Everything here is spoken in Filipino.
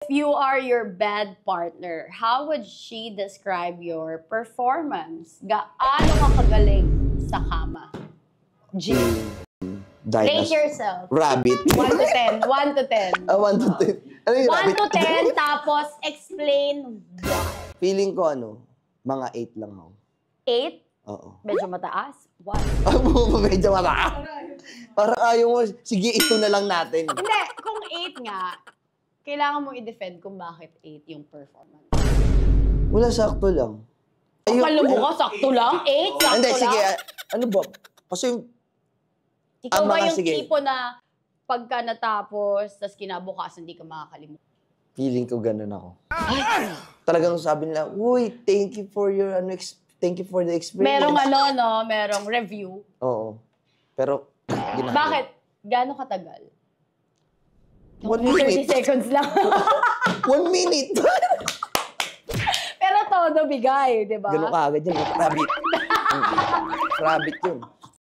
you are your bed partner, how would she describe your performance? Gaano ka kagaling sa kama? G. Rate yourself. Rabbit. 1 to 10. 1 to 10. 1 to 10. Ano yung 1 to 10, tapos explain why. Feeling ko mga 8 lang ako. 8? Oo. Medyo mataas? 1. Medyo mataas. Parang ayaw mo, sige, ito na lang natin. Hindi, kung 8 nga, kailangan mo i-defend kung bakit 8 yung performance. Wala, sakto lang. Akala mo ka, sakto lang? 8? Sakto Hindi, lang? sige, ano ba? Kasi Ikaw ba yung sige. tipo na pagka natapos, tas kinabukasan, hindi ka makakalimutan? Feeling ko ganun ako. Talagang sabi nila, uy, thank you for your, thank you for the experience. Merong merong review. Oo. Pero, ginagawa. Bakit? Gaano katagal? 1 minute. 30 seconds lang. 1 minute. Pero todo bigay, di ba? Ganun ka agad yun. Rabbit. Rabbit yun.